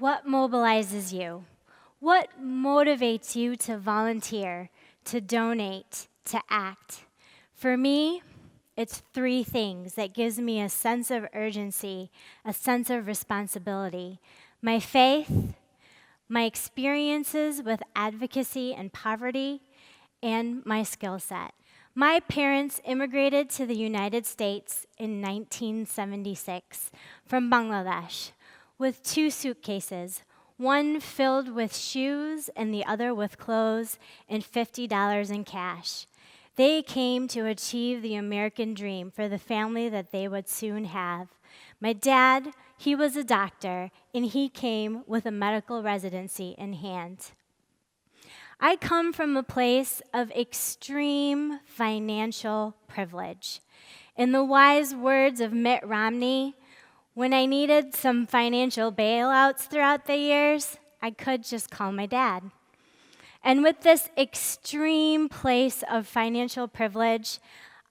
What mobilizes you? What motivates you to volunteer, to donate, to act? For me, it's three things that gives me a sense of urgency, a sense of responsibility. My faith, my experiences with advocacy and poverty, and my skill set. My parents immigrated to the United States in 1976 from Bangladesh with 2 suitcases, one filled with shoes and the other with clothes and $50 in cash. They came to achieve the American dream for the family that they would soon have. My dad, he was a doctor, and he came with a medical residency in hand. I come from a place of extreme financial privilege. In the wise words of Mitt Romney, when I needed some financial bailouts throughout the years, I could just call my dad. And with this extreme place of financial privilege,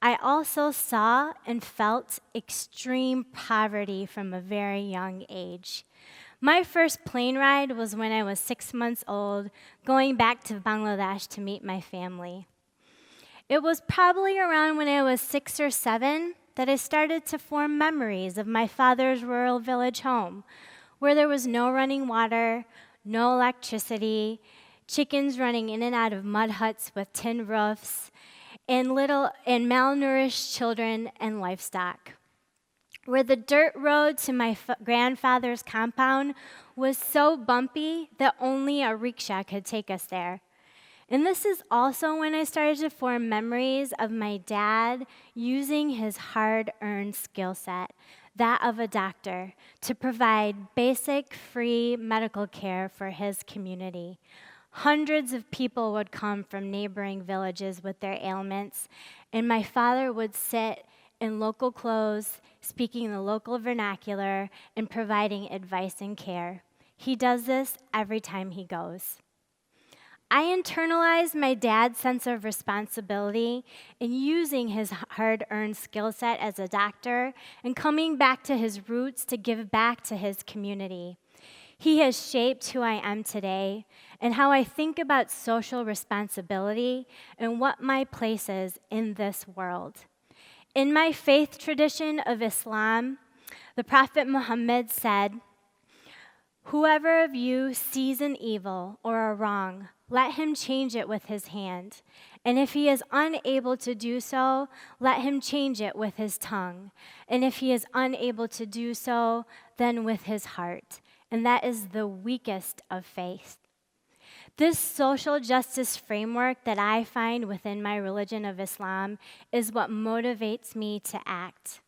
I also saw and felt extreme poverty from a very young age. My first plane ride was when I was 6 months old, going back to Bangladesh to meet my family. It was probably around when I was 6 or 7 that I started to form memories of my father's rural village home, where there was no running water, no electricity, chickens running in and out of mud huts with tin roofs, and malnourished children and livestock. Where the dirt road to my grandfather's compound was so bumpy that only a rickshaw could take us there. And this is also when I started to form memories of my dad using his hard-earned skill set, that of a doctor, to provide basic free medical care for his community. Hundreds of people would come from neighboring villages with their ailments, and my father would sit in local clothes, speaking the local vernacular, and providing advice and care. He does this every time he goes. I internalized my dad's sense of responsibility in using his hard-earned skill set as a doctor and coming back to his roots to give back to his community. He has shaped who I am today and how I think about social responsibility and what my place is in this world. In my faith tradition of Islam, the Prophet Muhammad said, "Whoever of you sees an evil or a wrong, let him change it with his hand. And if he is unable to do so, let him change it with his tongue. And if he is unable to do so, then with his heart." And that is the weakest of faith. This social justice framework that I find within my religion of Islam is what motivates me to act.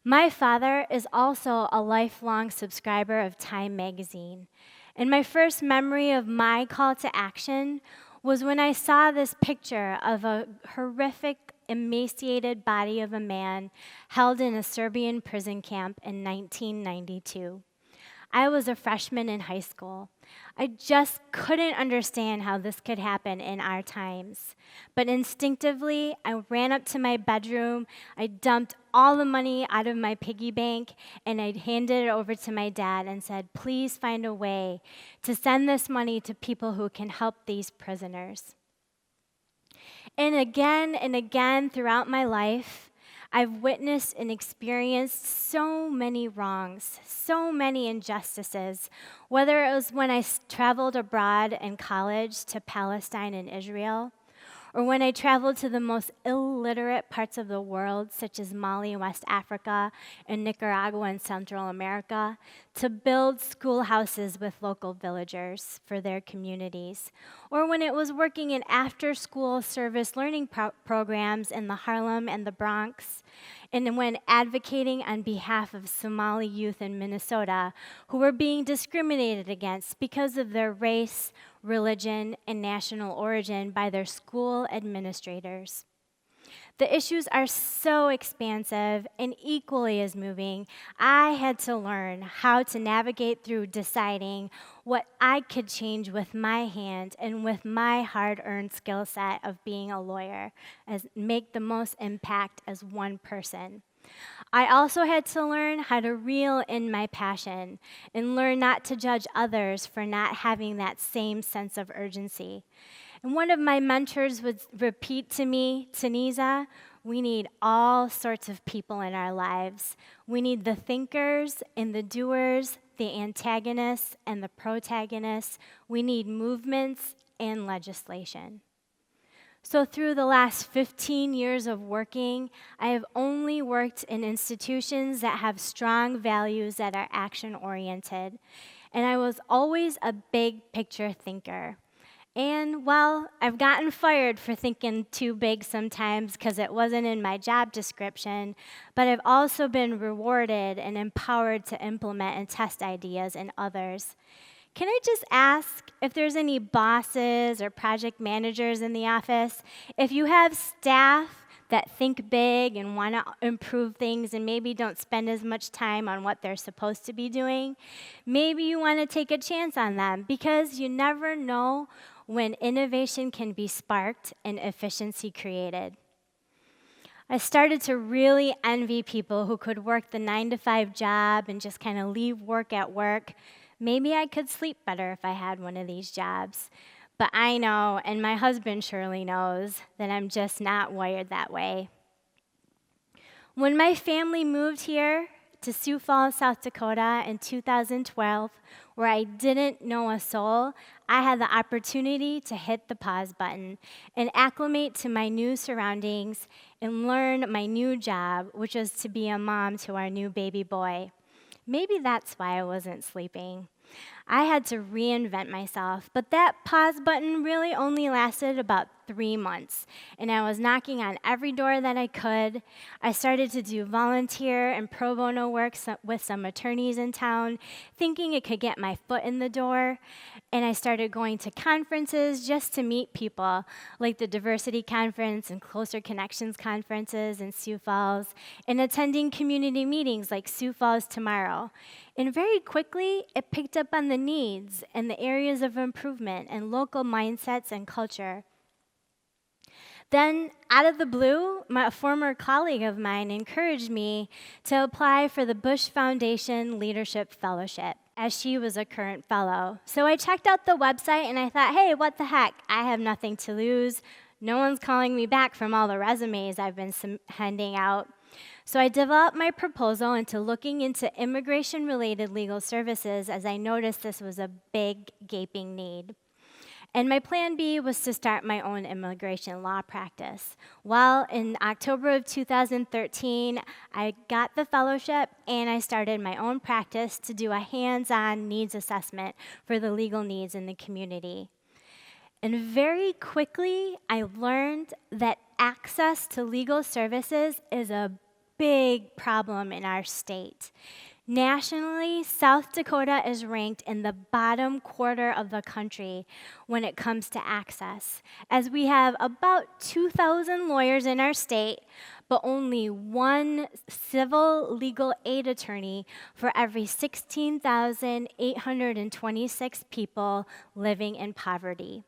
My father is also a lifelong subscriber of Time magazine. And my first memory of my call to action was when I saw this picture of a horrific, emaciated body of a man held in a Serbian prison camp in 1992. I was a freshman in high school. I just couldn't understand how this could happen in our times. But instinctively, I ran up to my bedroom, I dumped all the money out of my piggy bank, and I handed it over to my dad and said, "Please find a way to send this money to people who can help these prisoners." And again throughout my life, I've witnessed and experienced so many wrongs, so many injustices, whether it was when I traveled abroad in college to Palestine and Israel, or when I traveled to the most illiterate parts of the world, such as Mali, West Africa, and Nicaragua and Central America, to build schoolhouses with local villagers for their communities, or when it was working in after-school service learning programs in the Harlem and the Bronx, and when advocating on behalf of Somali youth in Minnesota who were being discriminated against because of their race, religion, and national origin by their school administrators. The issues are so expansive and equally as moving. I had to learn how to navigate through deciding what I could change with my hand and with my hard-earned skill set of being a lawyer, as make the most impact as one person. I also had to learn how to reel in my passion and learn not to judge others for not having that same sense of urgency. And one of my mentors would repeat to me, Taneeza, we need all sorts of people in our lives. We need the thinkers and the doers, the antagonists and the protagonists. We need movements and legislation. So through the last 15 years of working, I have only worked in institutions that have strong values that are action-oriented. And I was always a big picture thinker. And, well, I've gotten fired for thinking too big sometimes because it wasn't in my job description, but I've also been rewarded and empowered to implement and test ideas in others. Can I just ask if there's any bosses or project managers in the office? If you have staff that think big and want to improve things and maybe don't spend as much time on what they're supposed to be doing, maybe you want to take a chance on them because you never know when innovation can be sparked and efficiency created. I started to really envy people who could work the 9-to-5 job and just kind of leave work at work. Maybe I could sleep better if I had one of these jobs. But I know, and my husband surely knows, that I'm just not wired that way. When my family moved here to Sioux Falls, South Dakota in 2012, where I didn't know a soul, I had the opportunity to hit the pause button and acclimate to my new surroundings and learn my new job, which was to be a mom to our new baby boy. Maybe that's why I wasn't sleeping. I had to reinvent myself, but that pause button really only lasted about 3 months, and I was knocking on every door that I could. I started to do volunteer and pro bono work with some attorneys in town, thinking it could get my foot in the door, and I started going to conferences just to meet people, like the Diversity Conference and Closer Connections conferences in Sioux Falls, and attending community meetings like Sioux Falls Tomorrow. And very quickly, it picked up on the needs and the areas of improvement and local mindsets and culture. Then, out of the blue, a former colleague of mine encouraged me to apply for the Bush Foundation Leadership Fellowship, as she was a current fellow. So I checked out the website and I thought, hey, what the heck? I have nothing to lose. No one's calling me back from all the resumes I've been handing out. So I developed my proposal into looking into immigration-related legal services as I noticed this was a big, gaping need. And my plan B was to start my own immigration law practice. Well, in October of 2013, I got the fellowship and I started my own practice to do a hands-on needs assessment for the legal needs in the community. And very quickly, I learned that access to legal services is a big problem in our state. Nationally, South Dakota is ranked in the bottom quarter of the country when it comes to access, as we have about 2,000 lawyers in our state, but only one civil legal aid attorney for every 16,826 people living in poverty.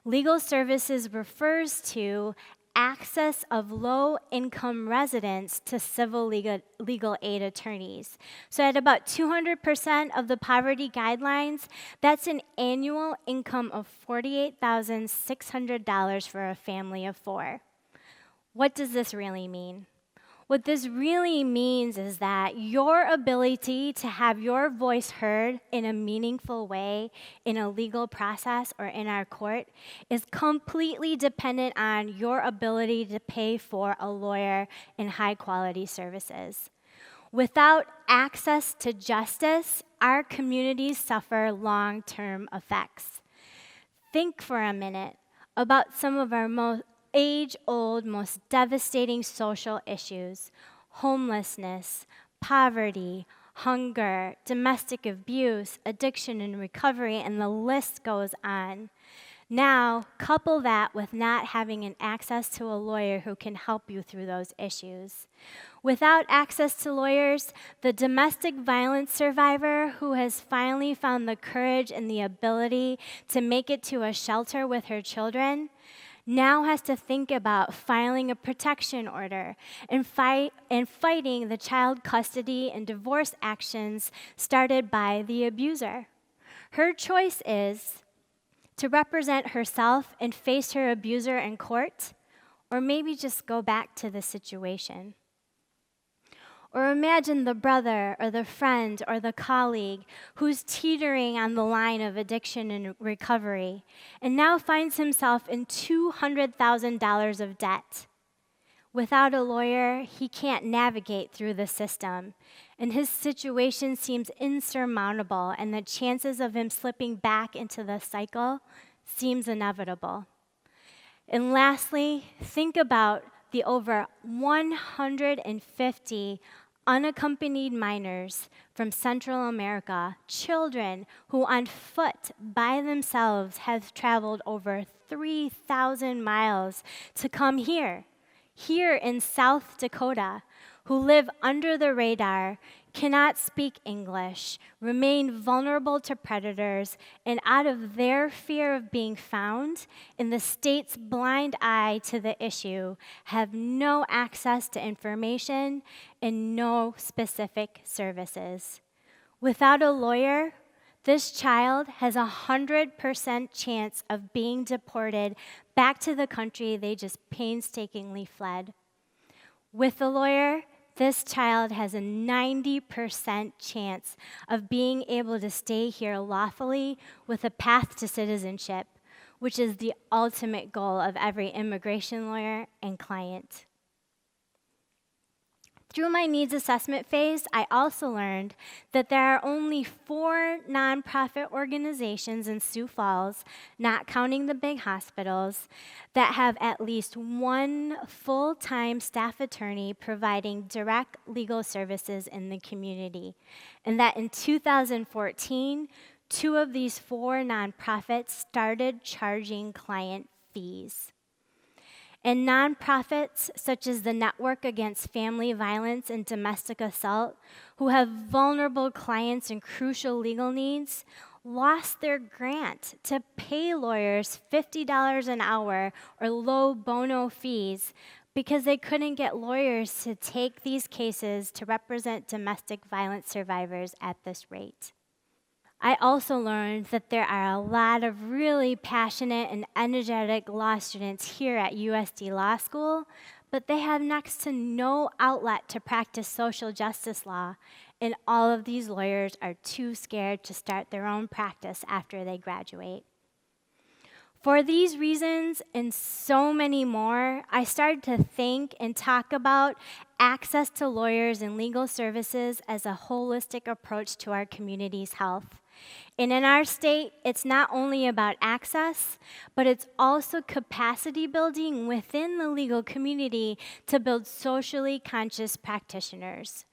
Legal services refers to access of low-income residents to civil legal aid attorneys. So at about 200% of the poverty guidelines, that's an annual income of $48,600 for a family of 4. What does this really mean? What this really means is that your ability to have your voice heard in a meaningful way in a legal process or in our court is completely dependent on your ability to pay for a lawyer and high-quality services. Without access to justice, our communities suffer long-term effects. Think for a minute about some of our most age-old, most devastating social issues: homelessness, poverty, hunger, domestic abuse, addiction and recovery, and the list goes on. Now, couple that with not having an access to a lawyer who can help you through those issues. Without access to lawyers, the domestic violence survivor who has finally found the courage and the ability to make it to a shelter with her children now has to think about filing a protection order and fighting the child custody and divorce actions started by the abuser. Her choice is to represent herself and face her abuser in court, or maybe just go back to the situation. Or imagine the brother or the friend or the colleague who's teetering on the line of addiction and recovery and now finds himself in $200,000 of debt. Without a lawyer, he can't navigate through the system, and his situation seems insurmountable, and the chances of him slipping back into the cycle seems inevitable. And lastly, think about the over 150 unaccompanied minors from Central America, children who on foot by themselves have traveled over 3,000 miles to come here in South Dakota, who live under the radar, cannot speak English, remain vulnerable to predators, and out of their fear of being found, in the state's blind eye to the issue, have no access to information and no specific services. Without a lawyer, this child has a 100% chance of being deported back to the country they just painstakingly fled. With a lawyer, this child has a 90% chance of being able to stay here lawfully with a path to citizenship, which is the ultimate goal of every immigration lawyer and client. Through my needs assessment phase, I also learned that there are only 4 nonprofit organizations in Sioux Falls, not counting the big hospitals, that have at least one full-time staff attorney providing direct legal services in the community. And that in 2014, 2 of these 4 nonprofits started charging client fees. And nonprofits such as the Network Against Family Violence and Domestic Assault, who have vulnerable clients and crucial legal needs, lost their grant to pay lawyers $50 an hour or low bono fees because they couldn't get lawyers to take these cases to represent domestic violence survivors at this rate. I also learned that there are a lot of really passionate and energetic law students here at USD Law School, but they have next to no outlet to practice social justice law, and all of these lawyers are too scared to start their own practice after they graduate. For these reasons and so many more, I started to think and talk about access to lawyers and legal services as a holistic approach to our community's health. And in our state, it's not only about access, but it's also capacity building within the legal community to build socially conscious practitioners.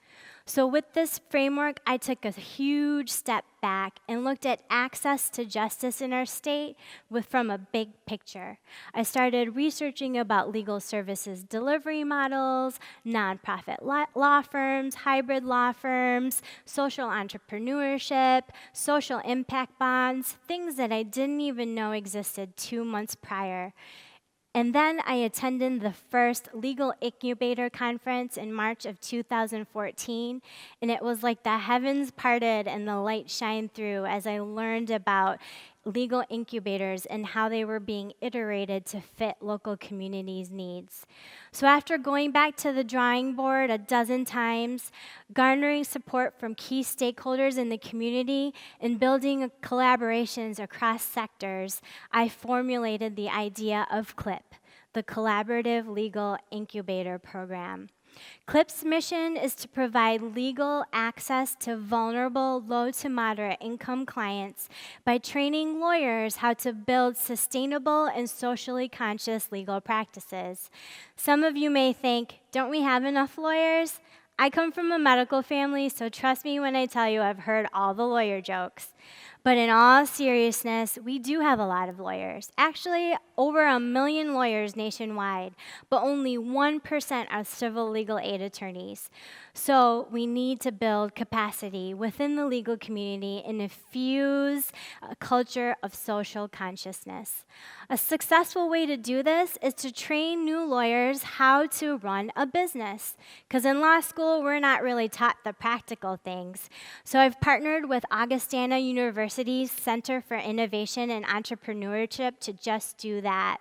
So with this framework, I took a huge step back and looked at access to justice in our state from a big picture. I started researching about legal services delivery models, nonprofit law firms, hybrid law firms, social entrepreneurship, social impact bonds, things that I didn't even know existed 2 months prior. And then I attended the first Legal Incubator Conference in March of 2014, and it was like the heavens parted and the light shined through as I learned about legal incubators and how they were being iterated to fit local communities' needs. So after going back to the drawing board a dozen times, garnering support from key stakeholders in the community, and building collaborations across sectors, I formulated the idea of CLIP, the Collaborative Legal Incubator Program. CLIP's mission is to provide legal access to vulnerable, low to moderate income clients by training lawyers how to build sustainable and socially conscious legal practices. Some of you may think, don't we have enough lawyers? I come from a medical family, so trust me when I tell you I've heard all the lawyer jokes. But in all seriousness, we do have a lot of lawyers. Actually, over 1 million lawyers nationwide, but only 1% are civil legal aid attorneys. So we need to build capacity within the legal community and infuse a culture of social consciousness. A successful way to do this is to train new lawyers how to run a business. Because in law school, we're not really taught the practical things. So I've partnered with Augustana University's Center for Innovation and Entrepreneurship to just do that.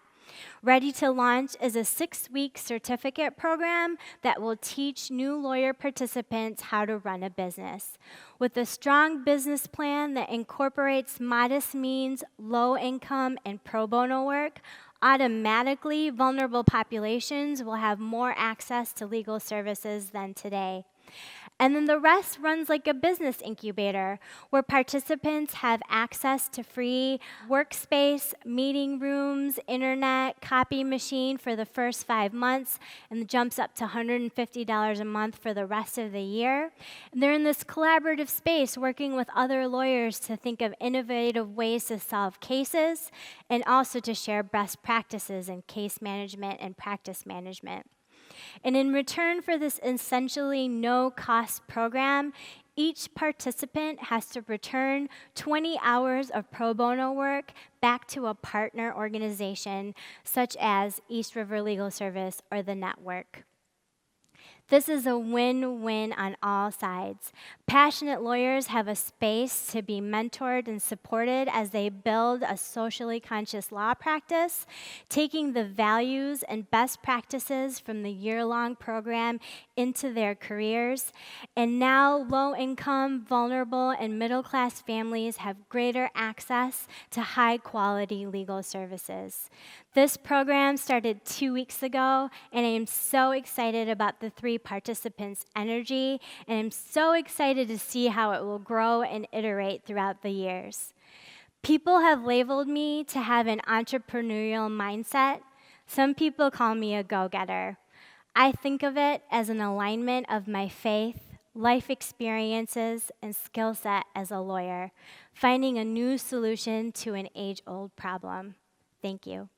Ready to Launch is a 6-week certificate program that will teach new lawyer participants how to run a business. With a strong business plan that incorporates modest means, low income, and pro bono work, automatically vulnerable populations will have more access to legal services than today. And then the rest runs like a business incubator, where participants have access to free workspace, meeting rooms, internet, copy machine for the first 5 months, and jumps up to $150 a month for the rest of the year. And they're in this collaborative space working with other lawyers to think of innovative ways to solve cases and also to share best practices in case management and practice management. And in return for this essentially no-cost program, each participant has to return 20 hours of pro bono work back to a partner organization, such as East River Legal Service or the network. This is a win-win on all sides. Passionate lawyers have a space to be mentored and supported as they build a socially conscious law practice, taking the values and best practices from the year-long program into their careers. And now low-income, vulnerable, and middle-class families have greater access to high-quality legal services. This program started 2 weeks ago, and I am so excited about the 3 participants' energy, and I'm so excited to see how it will grow and iterate throughout the years. People have labeled me to have an entrepreneurial mindset. Some people call me a go-getter. I think of it as an alignment of my faith, life experiences, and skill set as a lawyer, finding a new solution to an age-old problem. Thank you.